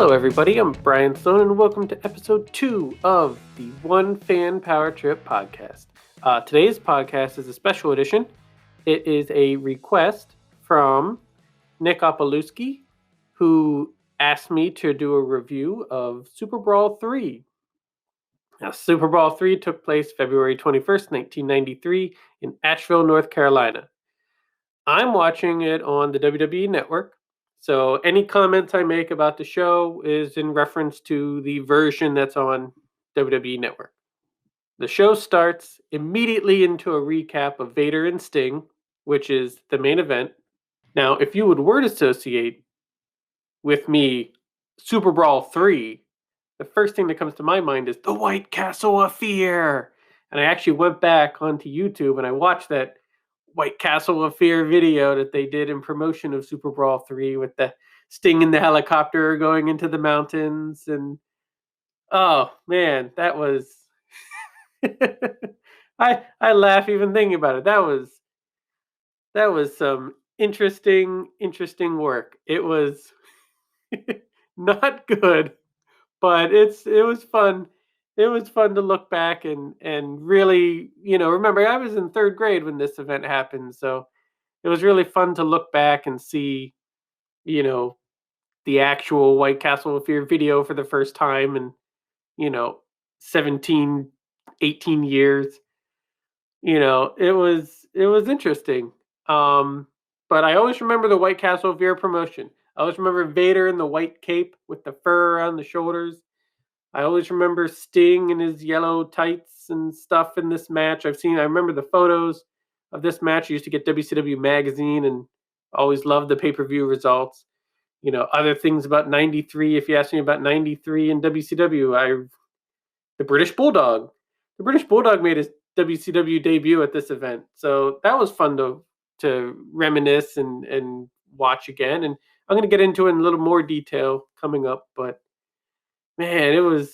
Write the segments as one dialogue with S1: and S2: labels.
S1: Hello, everybody. I'm Brian Stone, and welcome to episode 2 of the One Fan Power Trip podcast. Today's podcast is a special edition. It is a request from Nick Opolewski, who asked me to do a review of SuperBrawl 3. Now, SuperBrawl 3 took place February 21st, 1993 in Asheville, North Carolina. I'm watching it on the WWE Network. So any comments I make about the show is in reference to the version that's on WWE Network. The show starts immediately into a recap of Vader and Sting, which is the main event. Now, if you would word associate with me Super Brawl 3, the first thing that comes to my mind is the White Castle of Fear. And I actually went back onto YouTube and I watched that White Castle of Fear video that they did in promotion of Super Brawl 3 with the Sting in the helicopter going into the mountains. And oh man, that was I laugh even thinking about it. That was some interesting work. It was not good, but it was fun. It was fun to look back and really, remember I was in 3rd grade when this event happened, so it was really fun to look back and see, the actual White Castle of Fear video for the first time in, 17, 18 years. It was interesting. But I always remember the White Castle of Fear promotion. I always remember Vader in the white cape with the fur around the shoulders. I always remember Sting in his yellow tights and stuff in this match. I remember the photos of this match. I used to get WCW magazine and always loved the pay-per-view results. Other things about 93, if you ask me about 93 in WCW, the British Bulldog. The British Bulldog made his WCW debut at this event. So that was fun to reminisce and watch again. And I'm going to get into it in a little more detail coming up, but man,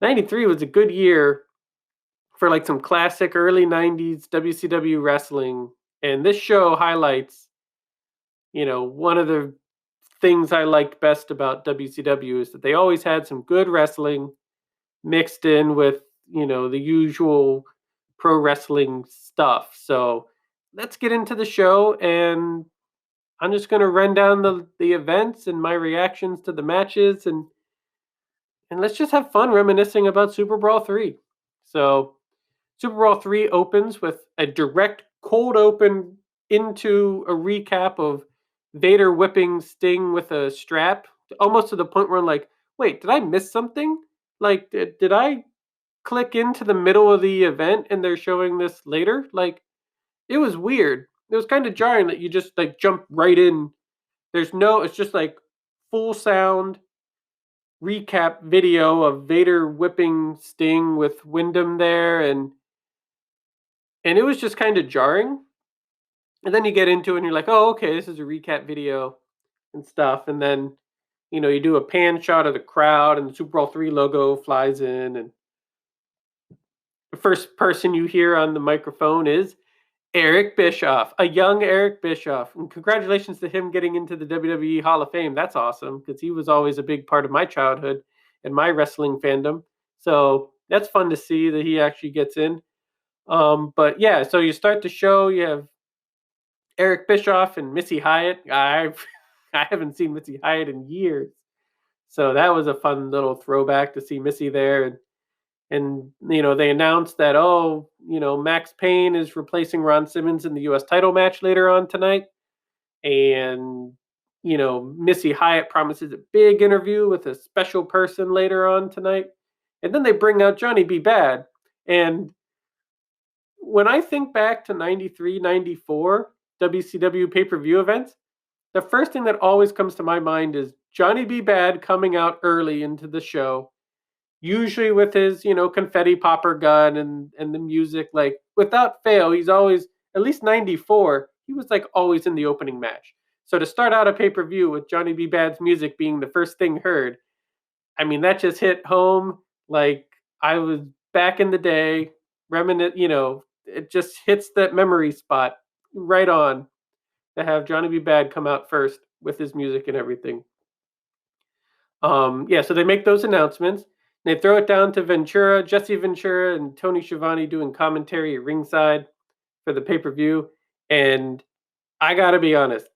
S1: 93 was a good year for like some classic early 90s WCW wrestling. And this show highlights, one of the things I liked best about WCW is that they always had some good wrestling mixed in with, the usual pro wrestling stuff. So let's get into the show, and I'm just going to run down the events and my reactions to the matches, and let's just have fun reminiscing about Super Brawl 3. So Super Brawl 3 opens with a direct cold open into a recap of Vader whipping Sting with a strap, almost to the point where I'm like, wait, did I miss something? Like, did I click into the middle of the event and they're showing this later? Like, it was weird. It was kind of jarring that you just like jump right in. It's just like full sound recap video of Vader whipping Sting with Wyndham there, and it was just kind of jarring. And then you get into it and you're like, oh, okay, this is a recap video and stuff. And then, you do a pan shot of the crowd and the Super Brawl 3 logo flies in, and the first person you hear on the microphone is Eric Bischoff, a young Eric Bischoff. And congratulations to him getting into the WWE Hall of Fame. That's awesome, because he was always a big part of my childhood and my wrestling fandom. So that's fun to see that he actually gets in. But yeah, so you start the show, you have Eric Bischoff and Missy Hyatt. I haven't seen Missy Hyatt in years. So that was a fun little throwback to see Missy there. And they announced that, Max Payne is replacing Ron Simmons in the U.S. title match later on tonight. And, Missy Hyatt promises a big interview with a special person later on tonight. And then they bring out Johnny B. Bad. And when I think back to 93, 94 WCW pay-per-view events, the first thing that always comes to my mind is Johnny B. Bad coming out early into the show, usually with his, confetti popper gun and the music. Like, without fail, he's always, at least 94, he was like always in the opening match. So to start out a pay-per-view with Johnny B. Bad's music being the first thing heard, I mean, that just hit home. Like, I was back in the day, it just hits that memory spot right on to have Johnny B. Bad come out first with his music and everything. Yeah, so they make those announcements. They throw it down to Ventura, Jesse Ventura, and Tony Schiavone doing commentary at ringside for the pay-per-view. And I gotta be honest,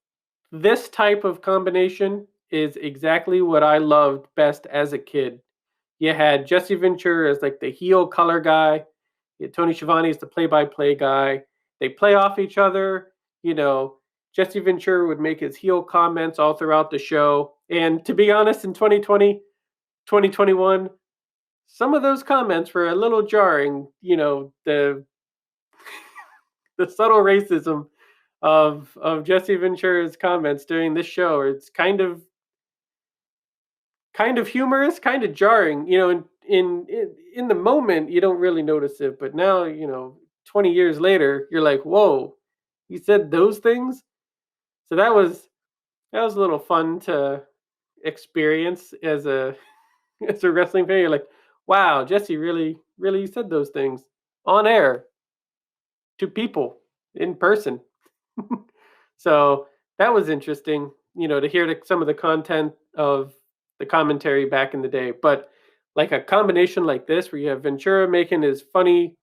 S1: this type of combination is exactly what I loved best as a kid. You had Jesse Ventura as like the heel color guy. You had Tony Schiavone as the play-by-play guy. They play off each other. You know, Jesse Ventura would make his heel comments all throughout the show. And to be honest, in 2020, 2021, some of those comments were a little jarring. The subtle racism of Jesse Ventura's comments during this show. It's kind of humorous, kind of jarring. In the moment you don't really notice it, but now 20 years later you're like, whoa, you said those things. So that was a little fun to experience as a as a wrestling fan. You're like, wow, Jesse really said those things on air to people in person. So that was interesting, to hear some of the content of the commentary back in the day. But like a combination like this, where you have Ventura making his funny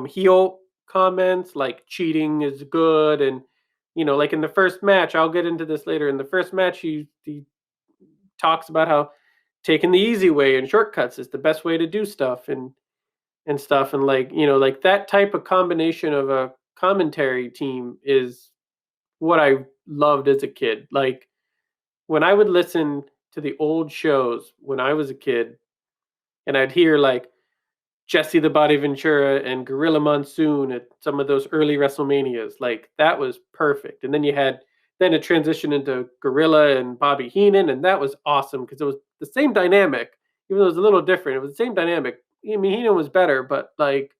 S1: heel comments, like cheating is good, and like in the first match, I'll get into this later. In the first match, he talks about how taking the easy way and shortcuts is the best way to do stuff, and stuff, and like that type of combination of a commentary team is what I loved as a kid. Like when I would listen to the old shows when I was a kid, and I'd hear like Jesse the Body Ventura and Gorilla Monsoon at some of those early WrestleManias, like that was perfect. And then it transitioned into Gorilla and Bobby Heenan, and that was awesome because it was the same dynamic, even though it was a little different. It was the same dynamic. I mean, Heenan was better, but like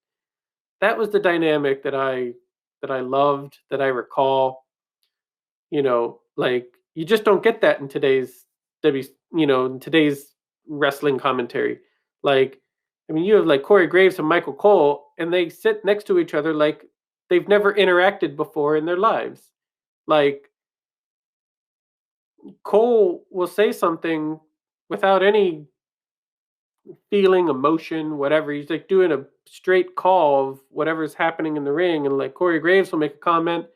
S1: that was the dynamic that I loved, that I recall. Like you just don't get that in today's W, in today's wrestling commentary. Like, I mean, you have like Corey Graves and Michael Cole, and they sit next to each other like they've never interacted before in their lives. Like Cole will say something without any feeling, emotion, whatever. He's like doing a straight call of whatever's happening in the ring, and like Corey Graves will make a comment.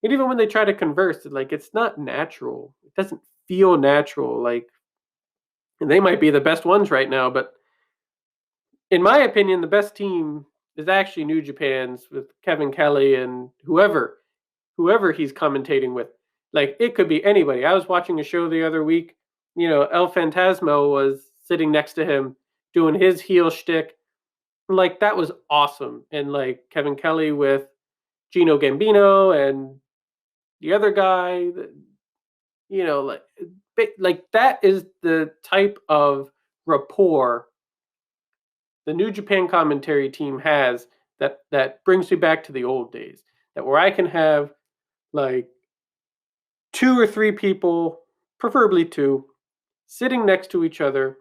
S1: And even when they try to converse, like it's not natural. It doesn't feel natural. Like, and they might be the best ones right now, but in my opinion, the best team is actually New Japan's with Kevin Kelly and whoever he's commentating with. Like it could be anybody. I was watching a show the other week. El Phantasmo was sitting next to him doing his heel shtick. Like that was awesome. And like Kevin Kelly with Gino Gambino and the other guy, like that is the type of rapport the New Japan commentary team has, that brings me back to the old days. That where I can have like two or three people, preferably two, sitting next to each other,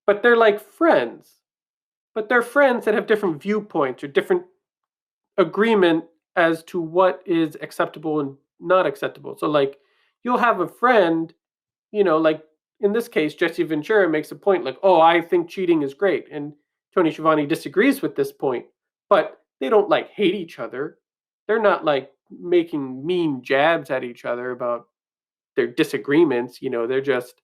S1: but they're like friends. But they're friends that have different viewpoints or different agreement as to what is acceptable and not acceptable. So like you'll have a friend, like in this case, Jesse Ventura makes a point like, oh, I think cheating is great. And Tony Schiavone disagrees with this point, but they don't like hate each other. They're not like making mean jabs at each other about their disagreements. They're just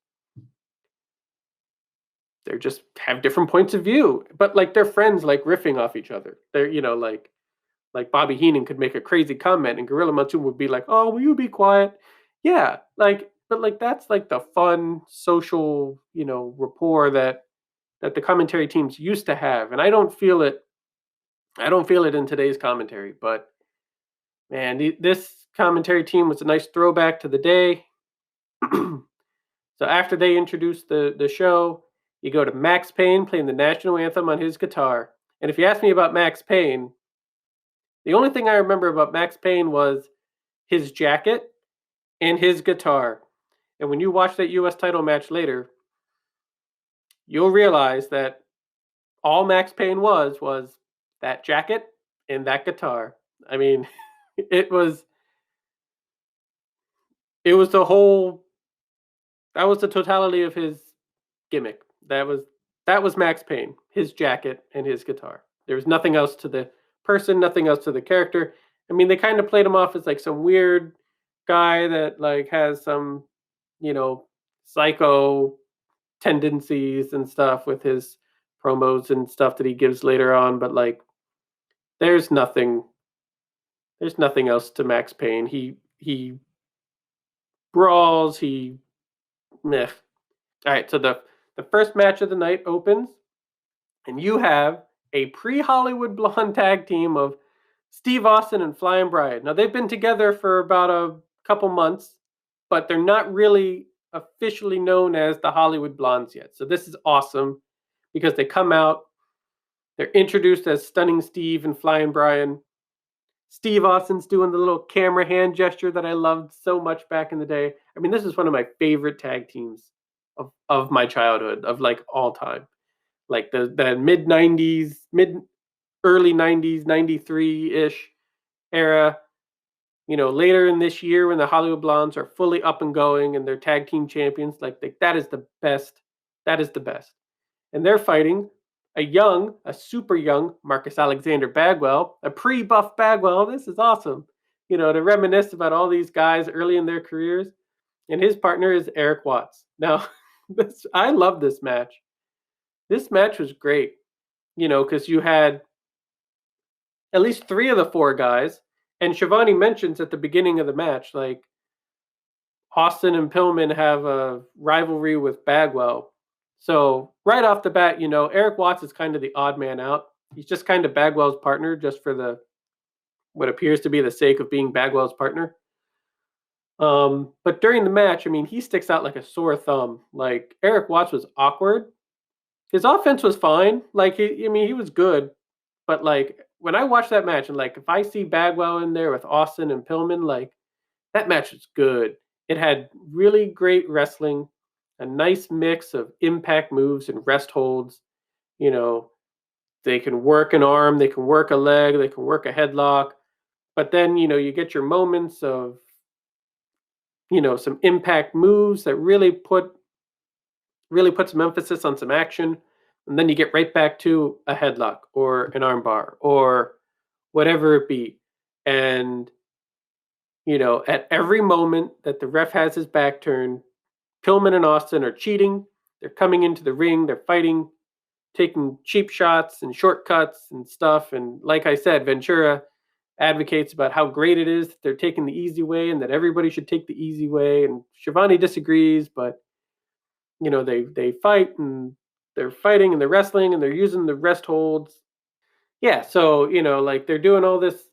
S1: have different points of view, but like they're friends, like riffing off each other. They're, like Bobby Heenan could make a crazy comment and Gorilla Monsoon would be like, "Oh, will you be quiet?" Yeah, but like that's like the fun social, rapport that the commentary teams used to have, and I don't feel it. I don't feel it in today's commentary. But man, this commentary team was a nice throwback to the day. So after they introduced the show, you go to Max Payne playing the national anthem on his guitar. And if you ask me about Max Payne, the only thing I remember about Max Payne was his jacket and his guitar. And when you watch that US title match later, you'll realize that all Max Payne was that jacket and that guitar. I mean, it was it was the whole That was the totality of his gimmick. That was Max Payne, his jacket and his guitar. There was nothing else to the person, nothing else to the character. I mean, they kind of played him off as like some weird guy that like has some, you know, psycho tendencies and stuff with his promos and stuff that he gives later on, but like there's nothing there's nothing else to Max Payne. He brawls, he meh. All right, so the first match of the night opens, and you have a pre-Hollywood Blonde tag team of Steve Austin and Flying Brian. Now they've been together for about a couple months, but they're not really officially known as the Hollywood Blondes yet. So this is awesome because they come out, they're introduced as Stunning Steve and Flying Brian. Steve Austin's doing the little camera hand gesture that I loved so much back in the day. I mean, this is one of my favorite tag teams of my childhood, of like all time. Like the mid 90s, mid early 90s, 93-ish era. You know, later in this year when the Hollywood Blondes are fully up and going and they're tag team champions, like that is the best. That is the best. And they're fighting a super young Marcus Alexander Bagwell, a pre-buff Bagwell. This is awesome. You know, to reminisce about all these guys early in their careers. And his partner is Eric Watts. Now, I love this match. This match was great, you know, because you had at least three of the four guys. And Shivani mentions at the beginning of the match, like, Austin and Pillman have a rivalry with Bagwell. So right off the bat, you know, Eric Watts is kind of the odd man out. He's just kind of Bagwell's partner, just for the what appears to be the sake of being Bagwell's partner. But during the match, I mean, he sticks out like a sore thumb. Like Eric Watts was awkward. His offense was fine. Like he was good. But like when I watch that match, and like if I see Bagwell in there with Austin and Pillman, like that match was good. It had really great wrestling, a nice mix of impact moves and rest holds. You know, they can work an arm, they can work a leg, they can work a headlock. But then, you know, you get your moments of, you know, some impact moves that really put some emphasis on some action. And then you get right back to a headlock or an armbar or whatever it be. And, you know, at every moment that the ref has his back turned, Pillman and Austin are cheating. They're coming into the ring. They're fighting, taking cheap shots and shortcuts and stuff. And like I said, Ventura advocates about how great it is that they're taking the easy way and that everybody should take the easy way. And Shivani disagrees, but you know, they fight and they're fighting and they're wrestling and they're using the rest holds. Yeah, so you know, like they're doing all this,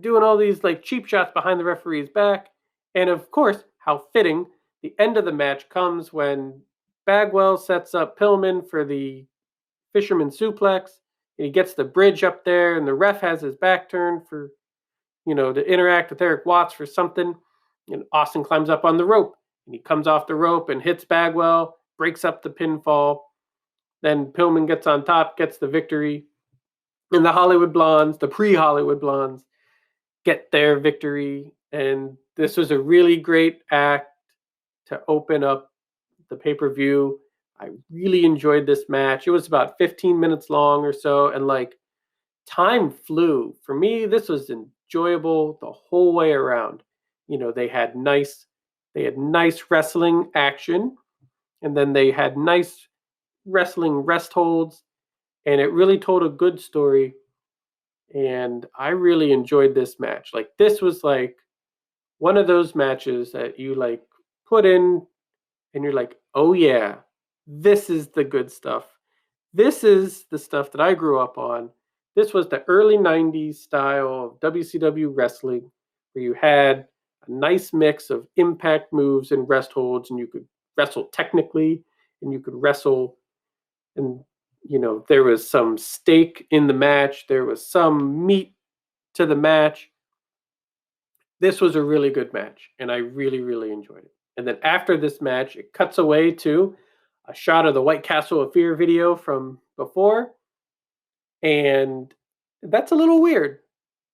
S1: doing all these like cheap shots behind the referee's back. And of course, how fitting, the end of the match comes when Bagwell sets up Pillman for the fisherman suplex. And he gets the bridge up there, and the ref has his back turned for, you know, to interact with Eric Watts for something. And Austin climbs up on the rope, and he comes off the rope and hits Bagwell, breaks up the pinfall. Then Pillman gets on top, gets the victory. And the Hollywood Blondes, the pre-Hollywood Blondes, get their victory. And this was a really great act to open up the pay-per-view. I really enjoyed this match. It was about 15 minutes long or so, and like time flew. For me, this was enjoyable the whole way around. You know, they had nice wrestling action, and then they had nice wrestling rest holds, and it really told a good story. And I really enjoyed this match. Like this was like one of those matches that you like put in and you're like, "Oh yeah, this is the good stuff. This is the stuff that I grew up on." This was the early 90s style of WCW wrestling where you had a nice mix of impact moves and rest holds, and you could wrestle technically and you could wrestle, and you know, there was some stake in the match, there was some meat to the match. This was a really good match, and I really, really enjoyed it. And then after this match, it cuts away to a shot of the White Castle of Fear video from before. And that's a little weird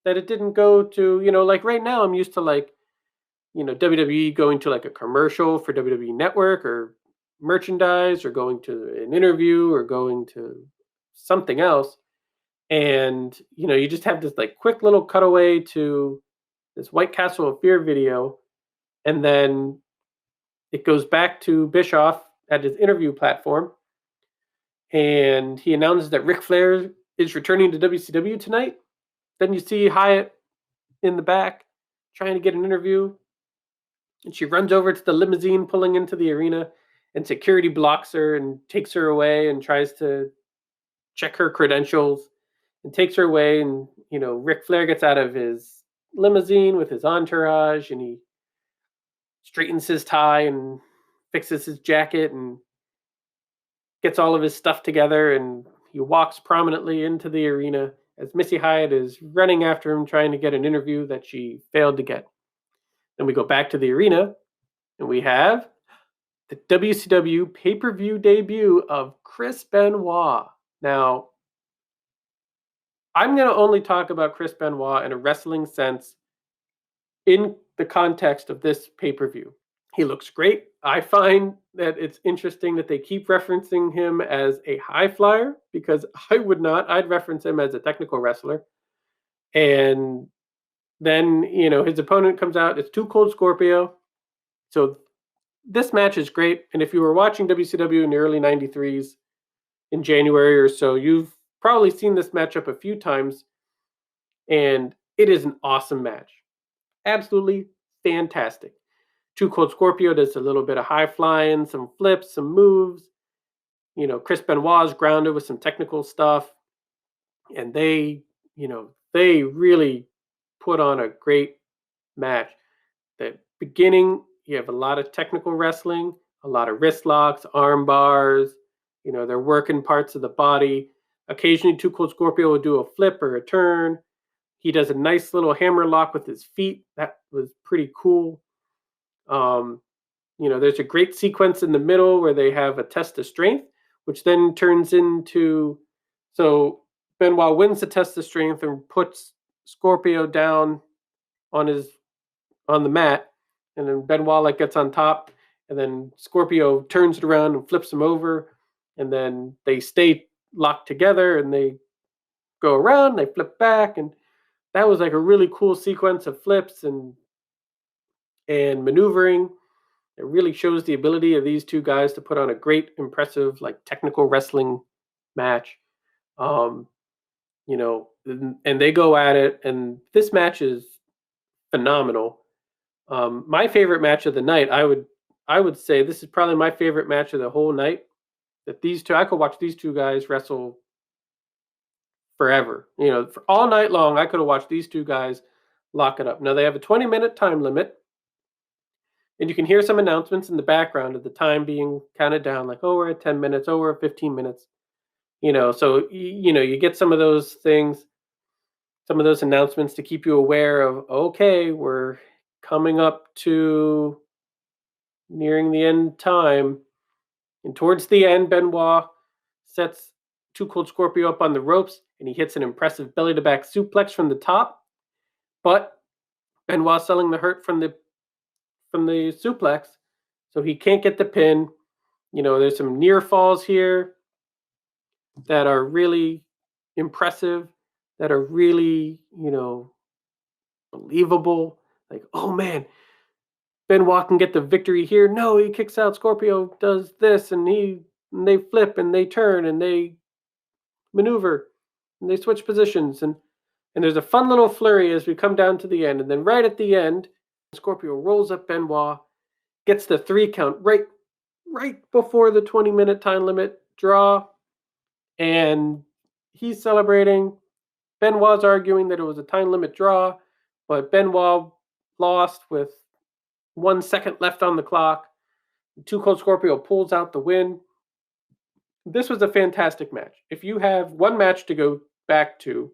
S1: that it didn't go to, you know, like right now I'm used to like, WWE going to like a commercial for WWE Network or merchandise or going to an interview or going to something else. And, you just have this like quick little cutaway to this White Castle of Fear video. And then it goes back to Bischoff at his interview platform. And he announces that Ric Flair is returning to WCW tonight. Then you see Hyatt in the back trying to get an interview. And she runs over to the limousine pulling into the arena, and security blocks her and takes her away and tries to check her credentials and takes her away. And, Ric Flair gets out of his limousine with his entourage, and he straightens his tie and fixes his jacket and gets all of his stuff together, and he walks prominently into the arena as Missy Hyatt is running after him trying to get an interview that she failed to get. Then we go back to the arena, and we have the WCW pay-per-view debut of Chris Benoit. Now, I'm going to only talk about Chris Benoit in a wrestling sense in the context of this pay-per-view. He looks great. I find that it's interesting that they keep referencing him as a high flyer, because I would not. I'd reference him as a technical wrestler. And then, his opponent comes out. It's Too Cold Scorpio. So this match is great. And if you were watching WCW in the early 93s in January or so, you've probably seen this matchup a few times. And it is an awesome match. Absolutely fantastic. Too Cold Scorpio does a little bit of high flying, some flips, some moves. Chris Benoit is grounded with some technical stuff. And they really put on a great match. The beginning, you have a lot of technical wrestling, a lot of wrist locks, arm bars. They're working parts of the body. Occasionally, Too Cold Scorpio will do a flip or a turn. He does a nice little hammer lock with his feet. That was pretty cool. There's a great sequence in the middle where they have a test of strength, which then turns into, so Benoit wins the test of strength and puts Scorpio down on the mat, and then Benoit gets on top, and then Scorpio turns it around and flips him over, and then they stay locked together and they go around, they flip back, and that was like a really cool sequence of flips and maneuvering. It really shows the ability of these two guys to put on a great, impressive, technical wrestling match. And they go at it, and this match is phenomenal. My favorite match of the night, I would say this is probably my favorite match of the whole night. That these two, I could watch these two guys wrestle forever. For all night long, I could have watched these two guys lock it up. Now, they have a 20-minute time limit, and you can hear some announcements in the background of the time being counted down, like, oh, we're at 10 minutes, oh, we're at 15 minutes. So, you get some of those things, some of those announcements to keep you aware of, okay, we're coming up to nearing the end time. And towards the end, Benoit sets Too Cold Scorpio up on the ropes, and he hits an impressive belly-to-back suplex from the top. But Benoit's selling the hurt from the suplex, so he can't get the pin. There's some near falls here that are really impressive, that are really, believable. Like, oh man, Benoit can get the victory here. No, he kicks out. Scorpio does this, and they flip and they turn and they maneuver and they switch positions, and there's a fun little flurry as we come down to the end. And then right at the end, Scorpio rolls up Benoit, gets the 3 count right before the 20-minute time limit draw, and he's celebrating. Benoit's arguing that it was a time limit draw, but Benoit lost with 1 second left on the clock. Too Cold Scorpio pulls out the win. This was a fantastic match. If you have one match to go back to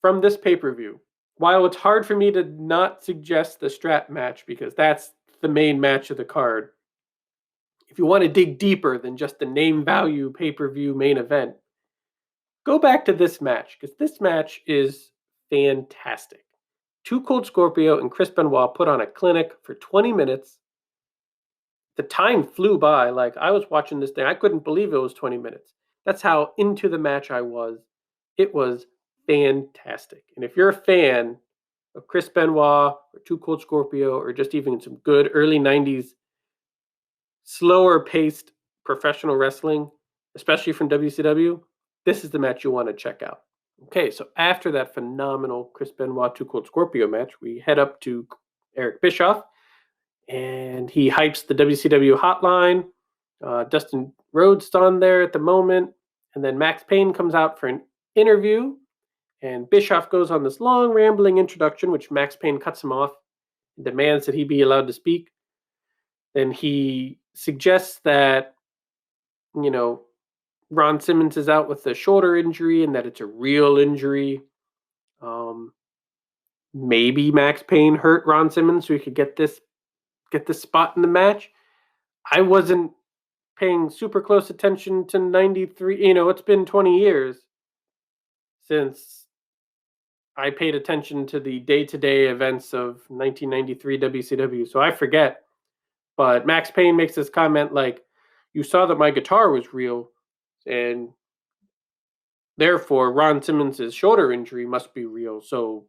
S1: from this pay-per-view, while it's hard for me to not suggest the strap match because that's the main match of the card, if you want to dig deeper than just the name value pay-per-view main event, go back to this match, because this match is fantastic. Too Cold Scorpio and Chris Benoit put on a clinic for 20 minutes. The time flew by. Like, I was watching this thing, I couldn't believe it was 20 minutes. That's how into the match I was. It was fantastic. And if you're a fan of Chris Benoit or Too Cold Scorpio or just even some good early 90s slower paced professional wrestling, especially from WCW, this is the match you want to check out. Okay, so after that phenomenal Chris Benoit Too Cold Scorpio match, we head up to Eric Bischoff, and he hypes the WCW hotline. Dustin Rhodes on there at the moment, and then Max Payne comes out for an interview, and Bischoff goes on this long rambling introduction, which Max Payne cuts him off and demands that he be allowed to speak. Then he suggests that, you know, Ron Simmons is out with a shoulder injury and that it's a real injury. Maybe Max Payne hurt Ron Simmons so he could get this spot in the match. I wasn't paying super close attention to 93. It's been 20 years since I paid attention to the day-to-day events of 1993 WCW, so I forget. But Max Payne makes this comment like, you saw that my guitar was real, and therefore Ron Simmons' shoulder injury must be real. So,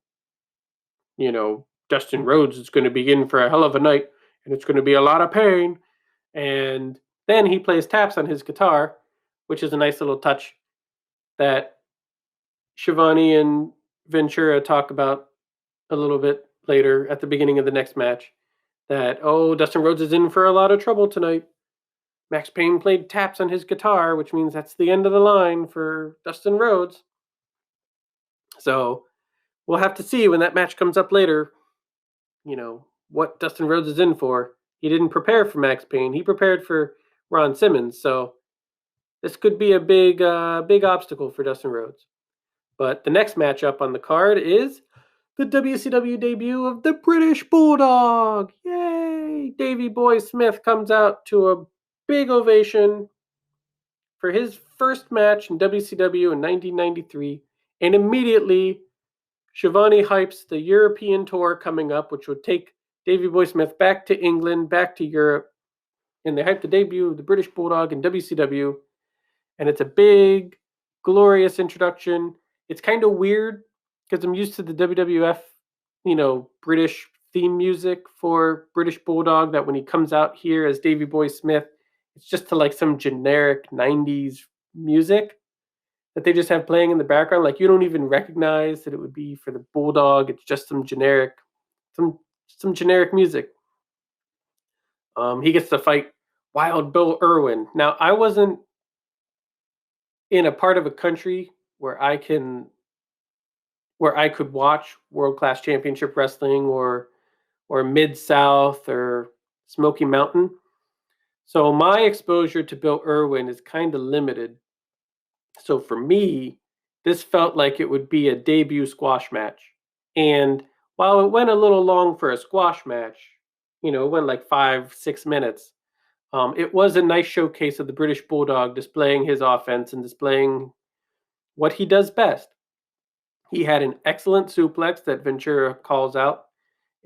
S1: Dustin Rhodes is going to be in for a hell of a night, and it's going to be a lot of pain. And then he plays taps on his guitar, which is a nice little touch that Schiavone and Ventura talk about a little bit later at the beginning of the next match. That, Dustin Rhodes is in for a lot of trouble tonight. Max Payne played taps on his guitar, which means that's the end of the line for Dustin Rhodes. So we'll have to see when that match comes up later, what Dustin Rhodes is in for. He didn't prepare for Max Payne. He prepared for Ron Simmons. So this could be a big obstacle for Dustin Rhodes. But the next matchup on the card is the WCW debut of the British Bulldog. Yay! Davey Boy Smith comes out to a big ovation for his first match in WCW in 1993. And immediately, Schiavone hypes the European tour coming up, which would take Davey Boy Smith back to England, back to Europe. And they hype the debut of the British Bulldog in WCW. And it's a big, glorious introduction. It's kind of weird because I'm used to the WWF, British theme music for British Bulldog, that when he comes out here as Davey Boy Smith, it's just to like some generic 90s music that they just have playing in the background. Like, you don't even recognize that it would be for the Bulldog. It's just some generic music. He gets to fight Wild Bill Irwin. Now, I wasn't in a part of a country where I could watch world-class championship wrestling or Mid-South or Smoky Mountain. So my exposure to Bill Irwin is kind of limited. So for me, this felt like it would be a debut squash match. And while it went a little long for a squash match, it went like 5-6 minutes, it was a nice showcase of the British Bulldog displaying his offense and displaying what he does best. He had an excellent suplex that Ventura calls out,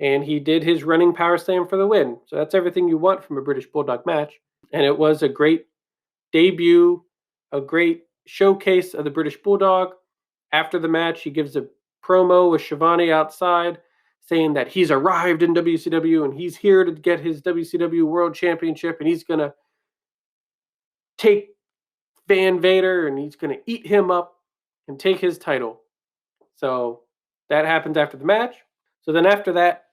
S1: and he did his running power slam for the win. So that's everything you want from a British Bulldog match. And it was a great debut, a great showcase of the British Bulldog. After the match, he gives a promo with Schiavone outside saying that he's arrived in WCW and he's here to get his WCW World Championship, and he's going to take Van Vader and he's going to eat him up and take his title. So that happens after the match. So then after that,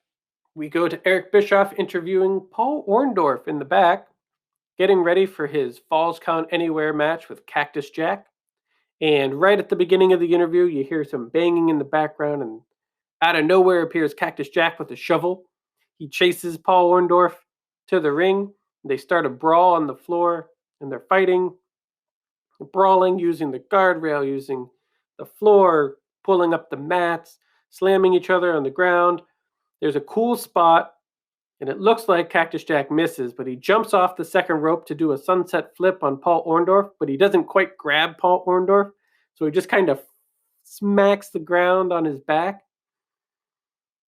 S1: we go to Eric Bischoff interviewing Paul Orndorff in the back, getting ready for his Falls Count Anywhere match with Cactus Jack. And right at the beginning of the interview, you hear some banging in the background, and out of nowhere appears Cactus Jack with a shovel. He chases Paul Orndorff to the ring. They start a brawl on the floor, and they're fighting, brawling, using the guardrail, using the floor, pulling up the mats, slamming each other on the ground. There's a cool spot, and it looks like Cactus Jack misses, but he jumps off the second rope to do a sunset flip on Paul Orndorff, but he doesn't quite grab Paul Orndorff, so he just kind of smacks the ground on his back.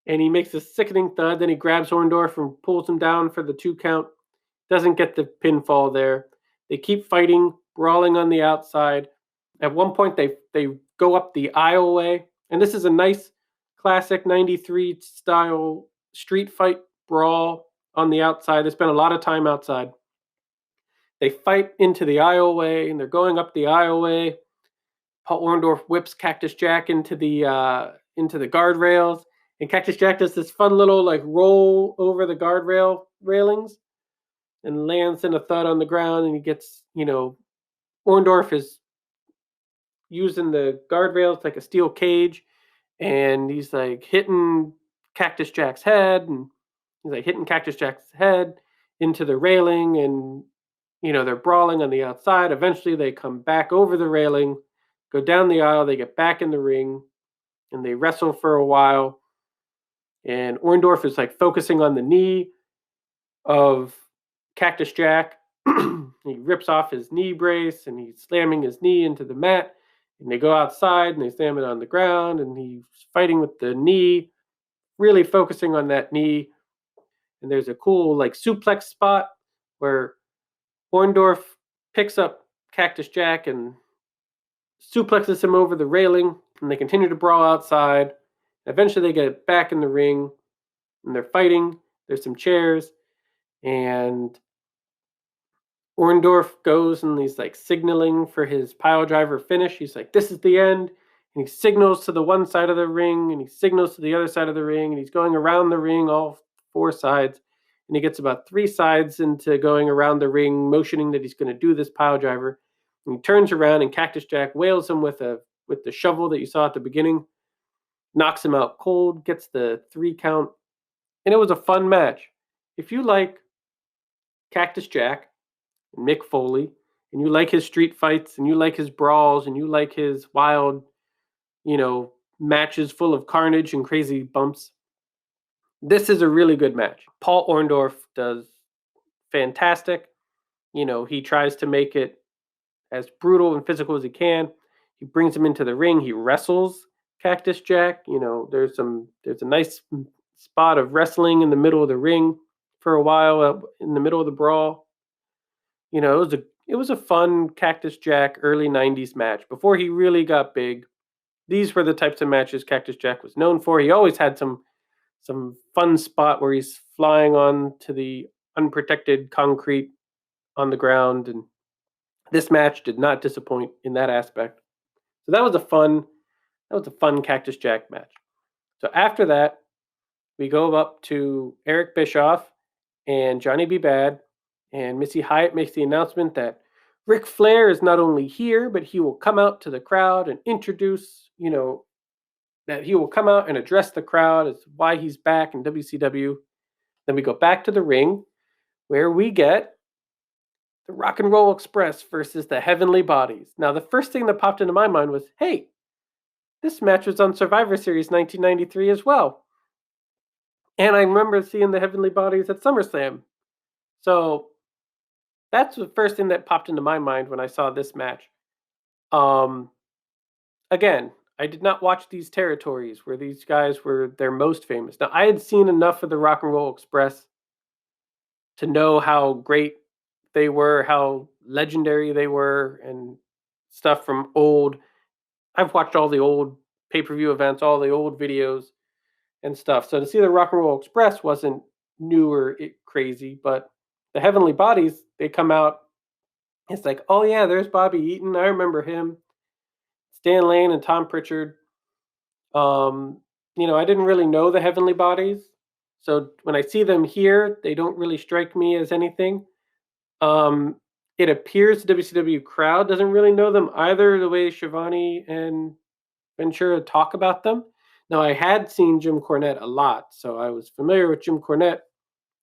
S1: and he makes a sickening thud. Then he grabs Orndorff and pulls him down for the 2 count. Doesn't get the pinfall there. They keep fighting, brawling on the outside. At one point, they go up the aisleway, and this is a nice classic 93 style street fight brawl on the outside. They spend a lot of time outside. They fight into the aisleway, and they're going up the aisleway. Paul Orndorff whips Cactus Jack into the guardrails, and Cactus Jack does this fun little like roll over the guardrail railings and lands in a thud on the ground, and he gets, Orndorff is using the guardrails like a steel cage, and he's like hitting Cactus Jack's head, and he's like hitting Cactus Jack's head into the railing, and they're brawling on the outside. Eventually they come back over the railing, go down the aisle, they get back in the ring, and they wrestle for a while. And Orndorff is like focusing on the knee of Cactus Jack. He rips off his knee brace and he's slamming his knee into the mat. And they go outside and they slam it on the ground, and he's fighting with the knee, really focusing on that knee. And there's a cool like suplex spot where Orndorff picks up Cactus Jack and suplexes him over the railing, and they continue to brawl outside. Eventually they get back in the ring, and they're fighting. There's some chairs, and Orndorff goes and he's like signaling for his pile driver finish. He's like, this is the end. And he signals to the one side of the ring, and he signals to the other side of the ring, and he's going around the ring, all 4 sides. And he gets about 3 sides into going around the ring, motioning that he's going to do this pile driver. And he turns around, and Cactus Jack wails him with the shovel that you saw at the beginning, knocks him out cold, gets the 3 count. And it was a fun match. If you like Cactus Jack and Mick Foley, and you like his street fights, and you like his brawls, and you like his wild, matches full of carnage and crazy bumps, this is a really good match. Paul Orndorff does fantastic. He tries to make it as brutal and physical as he can. He brings him into the ring. He wrestles Cactus Jack. There's a nice spot of wrestling in the middle of the ring for a while, in the middle of the brawl. It was a fun Cactus Jack early 90s match. Before he really got big, these were the types of matches Cactus Jack was known for. He always had some fun spot where he's flying on to the unprotected concrete on the ground, and this match did not disappoint in that aspect. So that was a fun Cactus Jack match. So after that, we go up to Eric Bischoff and Johnny B. Bad, and Missy Hyatt makes the announcement that Ric Flair is not only here, but he will come out to the crowd and introduce, that he will come out and address the crowd as why he's back in WCW. Then we go back to the ring, where we get the Rock and Roll Express versus the Heavenly Bodies. Now, the first thing that popped into my mind was, hey, this match was on Survivor Series 1993 as well. And I remember seeing the Heavenly Bodies at SummerSlam. So that's the first thing that popped into my mind when I saw this match. Again, I did not watch these territories where these guys were their most famous. Now, I had seen enough of the Rock and Roll Express to know how great they were, how legendary they were, and stuff from old. I've watched all the old pay-per-view events, all the old videos and stuff. So to see the Rock and Roll Express wasn't new or crazy, but the Heavenly Bodies, they come out. It's like, oh yeah, there's Bobby Eaton. I remember him. Stan Lane and Tom Pritchard. I didn't really know the Heavenly Bodies. So when I see them here, they don't really strike me as anything. It appears the WCW crowd doesn't really know them either, the way Schiavone and Ventura talk about them. Now, I had seen Jim Cornette a lot, so I was familiar with Jim Cornette,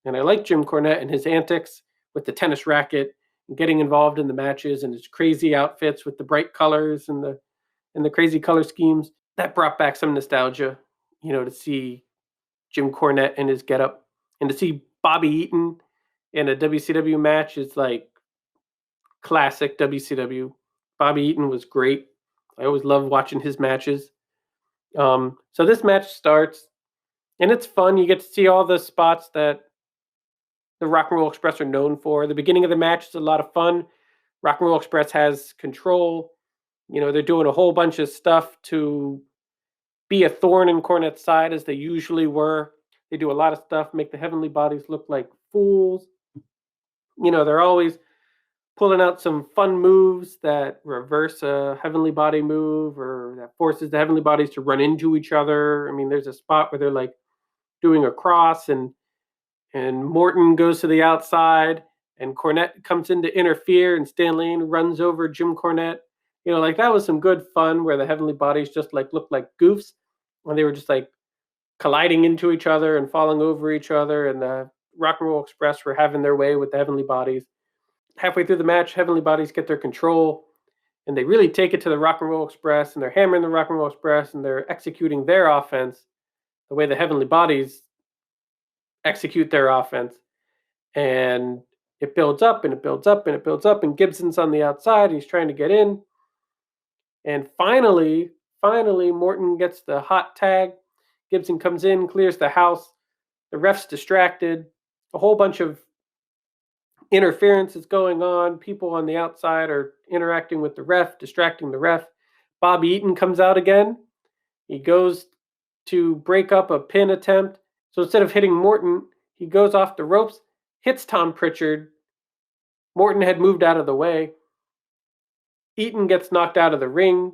S1: and I liked Jim Cornette and his antics with the tennis racket and getting involved in the matches and his crazy outfits with the bright colors and the crazy color schemes. That brought back some nostalgia, to see Jim Cornette and his getup, and to see Bobby Eaton in a WCW match is like classic WCW. Bobby Eaton was great. I always loved watching his matches. So this match starts. And it's fun. You get to see all the spots that the Rock and Roll Express are known for. The beginning of the match is a lot of fun. Rock and Roll Express has control. They're doing a whole bunch of stuff to be a thorn in Cornette's side as they usually were. They do a lot of stuff, make the Heavenly Bodies look like fools. They're always pulling out some fun moves that reverse a Heavenly Body move or that forces the Heavenly Bodies to run into each other. I mean, there's a spot where they're like doing a cross and Morton goes to the outside and Cornette comes in to interfere and Stan Lane runs over Jim Cornette. Like that was some good fun where the Heavenly Bodies just like looked like goofs and they were just like colliding into each other and falling over each other, and the Rock and Roll Express were having their way with the Heavenly Bodies. Halfway through the match, Heavenly Bodies get their control and they really take it to the Rock and Roll Express, and they're hammering the Rock and Roll Express and they're executing their offense the way the Heavenly Bodies execute their offense. And it builds up and it builds up and it builds up, and Gibson's on the outside and he's trying to get in. And finally, Morton gets the hot tag. Gibson comes in, clears the house. The ref's distracted. A whole bunch of interference is going on. People on the outside are interacting with the ref, distracting the ref. Bobby Eaton comes out again. He goes to break up a pin attempt. So instead of hitting Morton, he goes off the ropes, hits Tom Pritchard. Morton had moved out of the way. Eaton gets knocked out of the ring.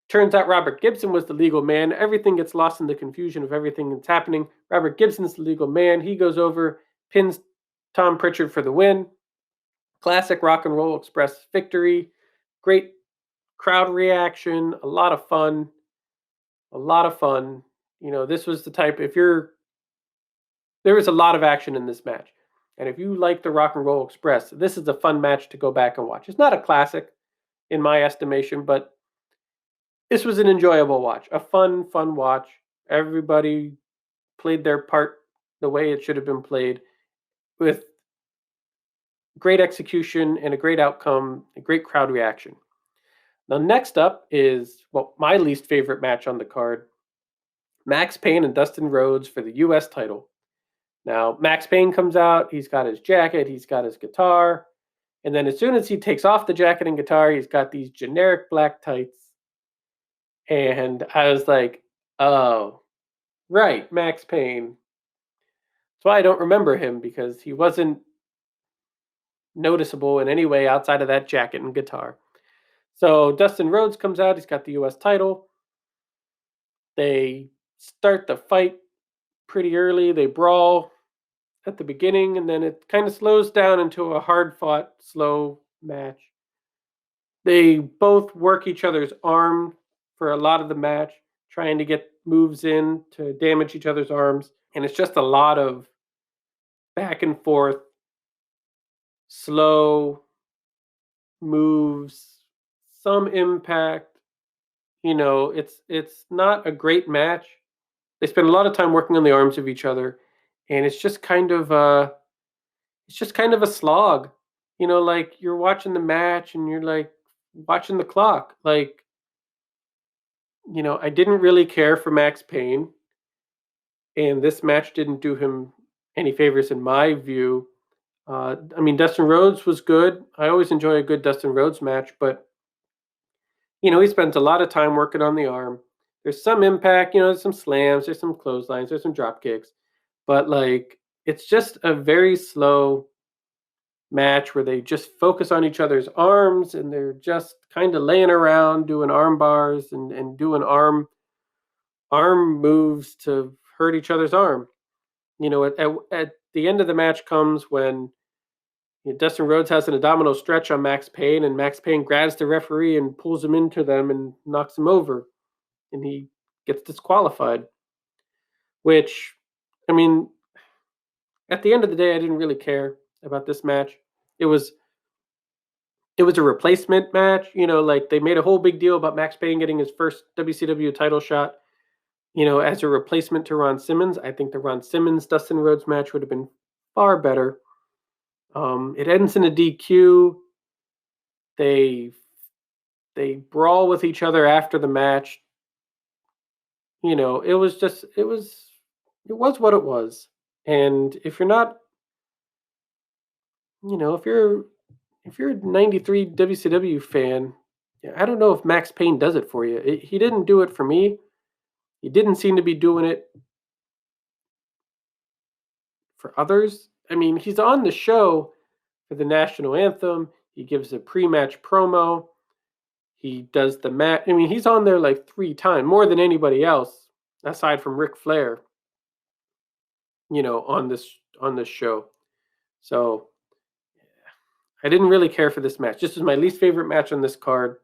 S1: Turns out Robert Gibson was the legal man. Everything gets lost in the confusion of everything that's happening. Robert Gibson's the legal man. He goes over, pins Tom Pritchard for the win. Classic Rock and Roll Express victory. Great crowd reaction. A lot of fun. This was the type, there was a lot of action in this match. And if you like the Rock and Roll Express, this is a fun match to go back and watch. It's not a classic in my estimation, but this was an enjoyable watch, a fun watch. Everybody played their part the way it should have been played, with great execution and a great outcome, a great crowd reaction. Now, next up is my least favorite match on the card, Max Payne and Dustin Rhodes for the U.S. title. Now, Max Payne comes out, he's got his jacket, he's got his guitar, and then as soon as he takes off the jacket and guitar, he's got these generic black tights. And I was like, oh, right, Max Payne. That's why I don't remember him, because he wasn't noticeable in any way outside of that jacket and guitar. So Dustin Rhodes comes out. He's got the U.S. title. They start the fight pretty early. They brawl at the beginning, and then it kind of slows down into a hard-fought, slow match. They both work each other's arm for a lot of the match, trying to get moves in to damage each other's arms. And it's just a lot of back and forth, slow moves, some impact. It's not a great match. They spend a lot of time working on the arms of each other, and it's just kind of a slog. Like you're watching the match and you're like watching the clock. Like, I didn't really care for Max Payne, and this match didn't do him any favors in my view. Dustin Rhodes was good. I always enjoy a good Dustin Rhodes match, but he spends a lot of time working on the arm. There's some impact, there's some slams, there's some clotheslines, there's some drop kicks, but like it's just a very slow match where they just focus on each other's arms and they're just kind of laying around doing arm bars and doing arm moves to hurt each other's arm. At the end of the match comes when Dustin Rhodes has an abdominal stretch on Max Payne, and Max Payne grabs the referee and pulls him into them and knocks him over, and he gets disqualified. Which, at the end of the day, I didn't really care about this match. It was a replacement match. Like they made a whole big deal about Max Payne getting his first WCW title shot, as a replacement to Ron Simmons. I think the Ron Simmons-Dustin Rhodes match would have been far better. It ends in a DQ. They brawl with each other after the match. It was it was what it was. And if you're not, if you're a '93 WCW fan, yeah, I don't know if Max Payne does it for you. He didn't do it for me. He didn't seem to be doing it for others. I mean, he's on the show for the national anthem. He gives a pre-match promo. He does the match. I mean, he's on there like 3 times, more than anybody else, aside from Ric Flair. On this show. So I didn't really care for this match. This is my least favorite match on this card.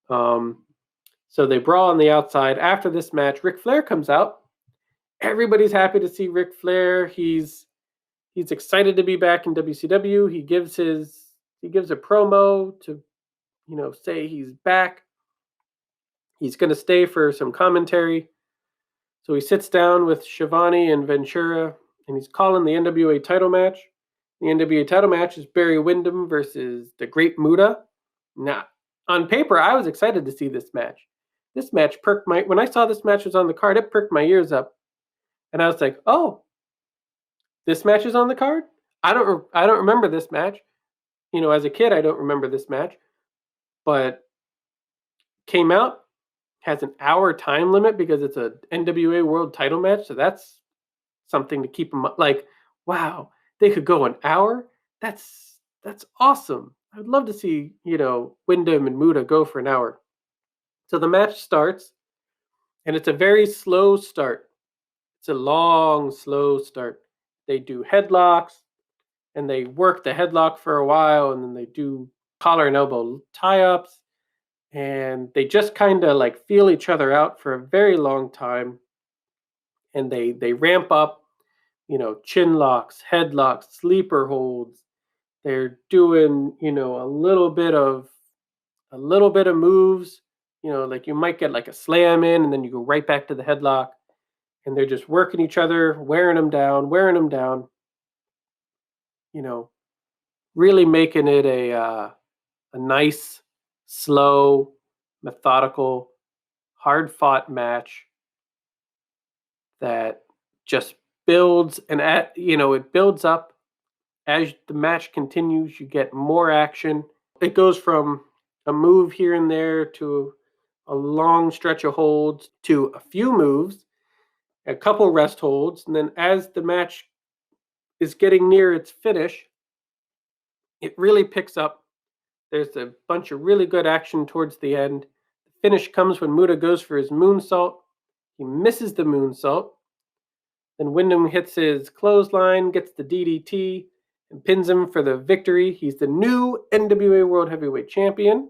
S1: Um, so they brawl on the outside. After this match, Ric Flair comes out. Everybody's happy to see Ric Flair. He's excited to be back in WCW. He gives a promo to say he's back. He's going to stay for some commentary. So he sits down with Shivani and Ventura, and he's calling the NWA title match. The NWA title match is Barry Windham versus the Great Muta. Now, on paper, I was excited to see this match. This match when I saw this match was on the card, it perked my ears up. And I was like, oh, this match is on the card? I don't remember this match. As a kid, I don't remember this match. But came out, has an hour time limit because it's a NWA World title match. So that's something to keep them like, wow, they could go an hour. That's awesome. I'd love to see Wyndham and Muta go for an hour. So the match starts, and it's a very slow start. It's a long, slow start. They do headlocks, and they work the headlock for a while, and then they do collar and elbow tie-ups, and they just kind of like feel each other out for a very long time, and they ramp up, chin locks, headlocks, sleeper holds. They're doing, a little bit of moves, like you might get like a slam in and then you go right back to the headlock, and they're just working each other, wearing them down, you know, really making it a nice, slow, methodical, hard-fought match that just builds it builds up as the match continues. You get more action. It goes from a move here and there to a long stretch of holds to a few moves, a couple rest holds, and then as the match is getting near its finish, it really picks up. There's a bunch of really good action towards the end. The finish comes when Muta goes for his moonsault. He misses the moonsault. Then Wyndham hits his clothesline, gets the DDT, and pins him for the victory. He's the new NWA World Heavyweight Champion.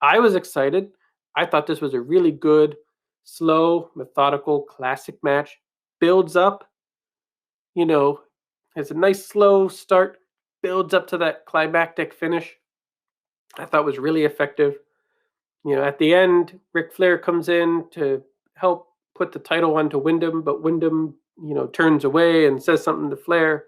S1: I was excited. I thought this was a really good, slow, methodical, classic match. Builds up, has a nice slow start, builds up to that climactic finish. I thought was really effective. At the end, Ric Flair comes in to help put the title onto Wyndham, but Wyndham, turns away and says something to Flair.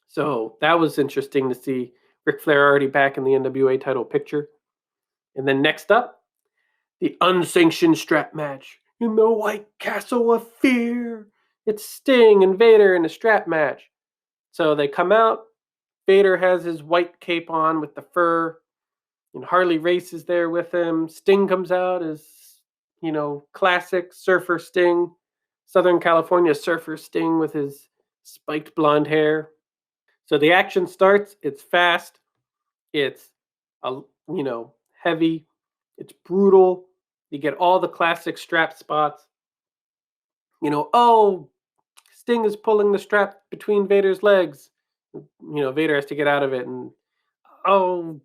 S1: So that was interesting to see Ric Flair already back in the NWA title picture. And then next up, the unsanctioned strap match in the White Castle of Fear. It's Sting and Vader in a strap match. So they come out. Vader has his white cape on with the fur, and Harley Race is there with him. Sting comes out as, classic surfer Sting, Southern California surfer Sting with his spiked blonde hair. So the action starts. It's fast. It's, heavy. It's brutal. You get all the classic strap spots. Sting is pulling the strap between Vader's legs. Vader has to get out of it, and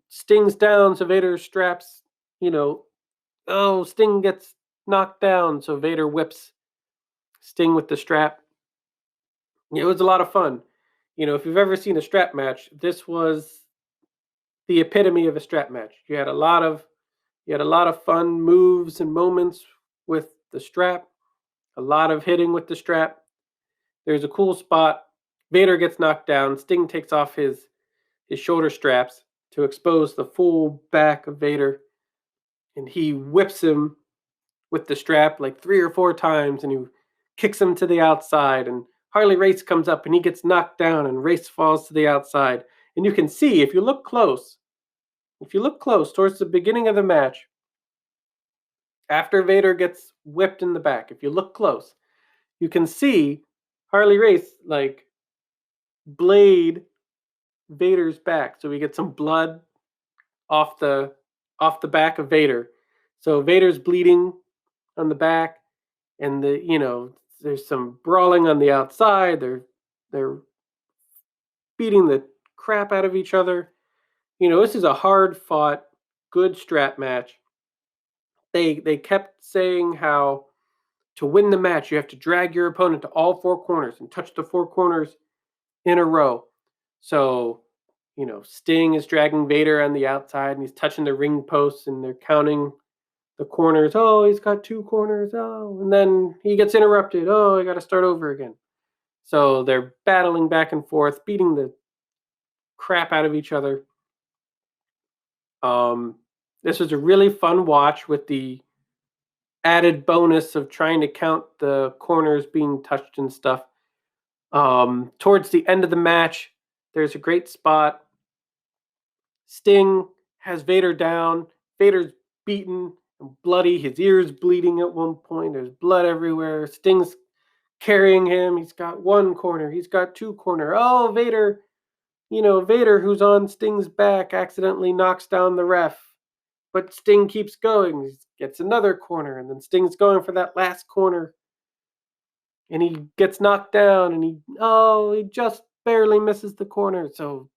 S1: Sting's down, so Vader straps. Sting gets knocked down, so Vader whips Sting with the strap. It was a lot of fun. If you've ever seen a strap match, this was the epitome of a strap match. You had a lot of fun moves and moments with the strap, a lot of hitting with the strap. There's a cool spot. Vader gets knocked down. Sting takes off his shoulder straps to expose the full back of Vader, and he whips him with the strap like 3 or 4 times, and he kicks him to the outside, and Harley Race comes up and he gets knocked down and Race falls to the outside. And you can see if you look close towards the beginning of the match, after Vader gets whipped in the back, if you look close, you can see Harley Race like blade Vader's back. So we get some blood off the back of Vader. So Vader's bleeding on the back, and there's some brawling on the outside. They're beating the crap out of each other. This is a hard fought, good strap match. They kept saying how to win the match you have to drag your opponent to all 4 corners and touch the 4 corners in a row. So, Sting is dragging Vader on the outside and he's touching the ring posts and they're counting the corners. Oh, he's got 2 corners. Oh, and then he gets interrupted. Oh, I got to start over again. So they're battling back and forth, beating the crap out of each other. This was a really fun watch with the added bonus of trying to count the corners being touched and stuff. Towards the end of the match, there's a great spot. Sting has Vader down. Vader's beaten and bloody. His ear's bleeding at one point. There's blood everywhere. Sting's carrying him. He's got 1 corner. He's got 2 corner. Oh, Vader, Vader, who's on Sting's back, accidentally knocks down the ref. But Sting keeps going. He gets another corner, and then Sting's going for that last corner. And he gets knocked down, and he just barely misses the corner. So,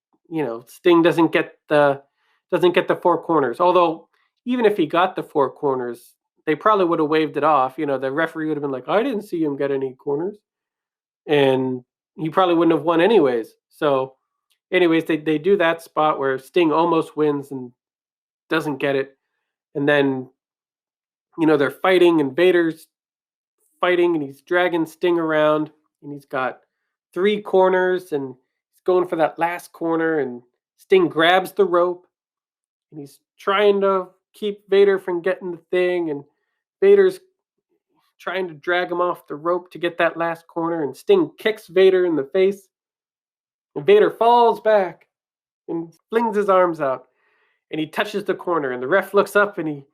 S1: Sting doesn't get the 4 corners. Although, even if he got the 4 corners, they probably would have waved it off. The referee would have been like, I didn't see him get any corners. And he probably wouldn't have won anyways. So, anyways, they do that spot where Sting almost wins and doesn't get it. And then, they're fighting and Vader's fighting and he's dragging Sting around and he's got 3 corners and he's going for that last corner and Sting grabs the rope and he's trying to keep Vader from getting the thing, and Vader's trying to drag him off the rope to get that last corner, and Sting kicks Vader in the face and Vader falls back and flings his arms out and he touches the corner, and the ref looks up and he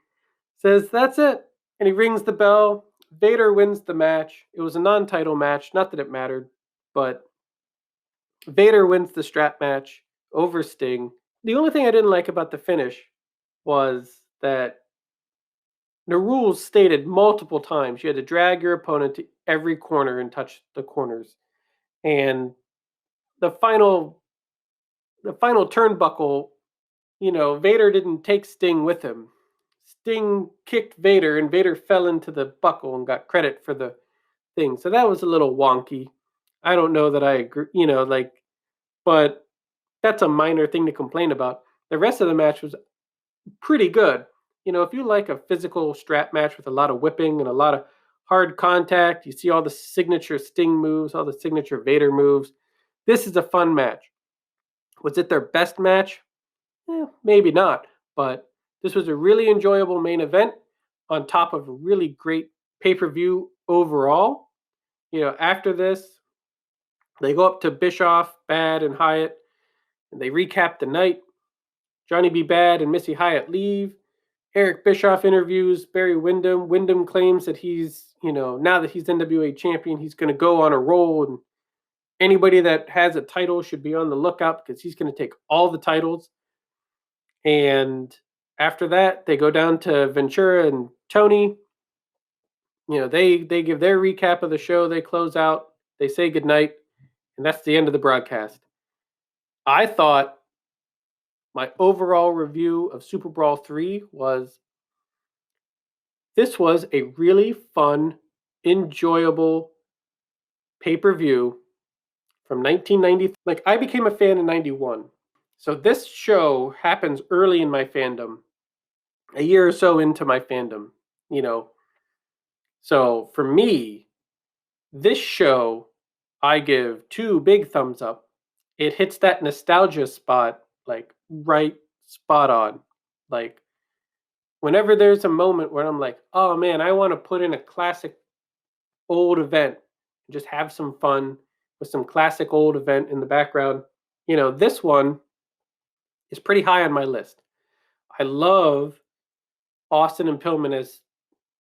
S1: says, "That's it." And he rings the bell. Vader wins the match. It was a non-title match, not that it mattered, but Vader wins the strap match over Sting. The only thing I didn't like about the finish was that the rules stated multiple times you had to drag your opponent to every corner and touch the corners. And the final turnbuckle, Vader didn't take Sting with him. Sting kicked Vader and Vader fell into the buckle and got credit for the thing. So that was a little wonky. I don't know that I agree, but that's a minor thing to complain about. The rest of the match was pretty good. If you like a physical strap match with a lot of whipping and a lot of hard contact, you see all the signature Sting moves, all the signature Vader moves. This is a fun match. Was it their best match? Maybe not, but this was a really enjoyable main event on top of a really great pay-per-view overall. After this, they go up to Bischoff, Bad, and Hyatt, and they recap the night. Johnny B. Bad and Missy Hyatt leave. Eric Bischoff interviews Barry Windham. Windham claims that he's, now that he's NWA champion, he's going to go on a roll, and anybody that has a title should be on the lookout because he's going to take all the titles. And after that, they go down to Ventura and Tony. They give their recap of the show. They close out. They say goodnight. And that's the end of the broadcast. I thought my overall review of Super Brawl 3 was, this was a really fun, enjoyable pay-per-view from 1990. Like, I became a fan in 91. So this show happens early in my fandom, a year or so into my fandom, So for me, this show, I give 2 big thumbs up. It hits that nostalgia spot, like right spot on. Like, whenever there's a moment where I'm like, oh man, I want to put in a classic old event, just have some fun with some classic old event in the background. This one is pretty high on my list. I love Austin and Pillman as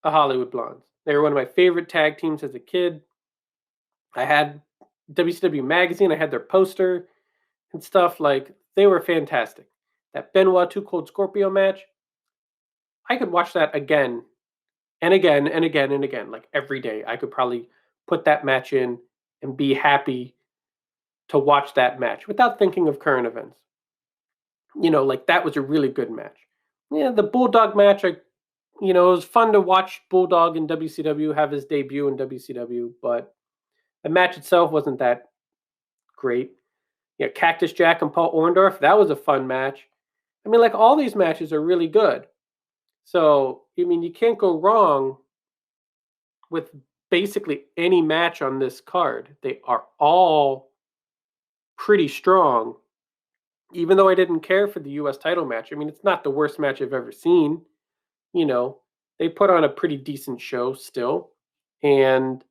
S1: the Hollywood Blondes. They were one of my favorite tag teams as a kid. I had WCW magazine, I had their poster and stuff. Like, they were fantastic. That Benoit Two Cold Scorpio match, I could watch that again and again and again and again, like every day. I could probably put that match in and be happy to watch that match without thinking of current events. Like, that was a really good match. Yeah, the Bulldog match, it was fun to watch Bulldog in WCW have his debut in WCW, but the match itself wasn't that great. Yeah, Cactus Jack and Paul Orndorff, that was a fun match. I mean, like, all these matches are really good. So, I mean, you can't go wrong with basically any match on this card. They are all pretty strong. Even though I didn't care for the US title match, I mean, it's not the worst match I've ever seen. You know, they put on a pretty decent show still. And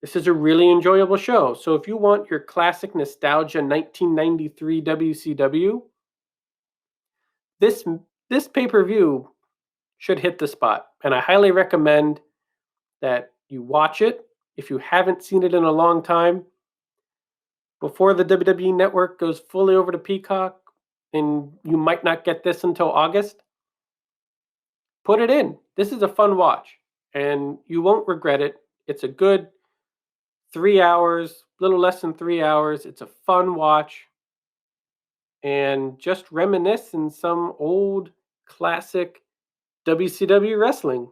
S1: this is a really enjoyable show. So if you want your classic nostalgia 1993 WCW, this this pay-per-view should hit the spot. And I highly recommend that you watch it if you haven't seen it in a long time. Before the WWE Network goes fully over to Peacock, and you might not get this until August, put it in. This is a fun watch, and you won't regret it. It's a good 3 hours, little less than 3 hours. It's a fun watch, and just reminisce in some old classic WCW wrestling.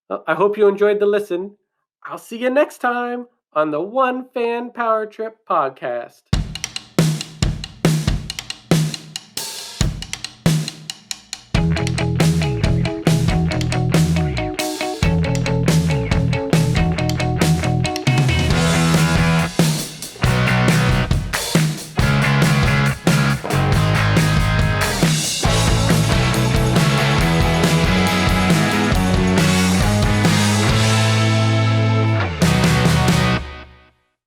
S1: Well, I hope you enjoyed the listen. I'll see you next time on the One Fan Power Trip podcast.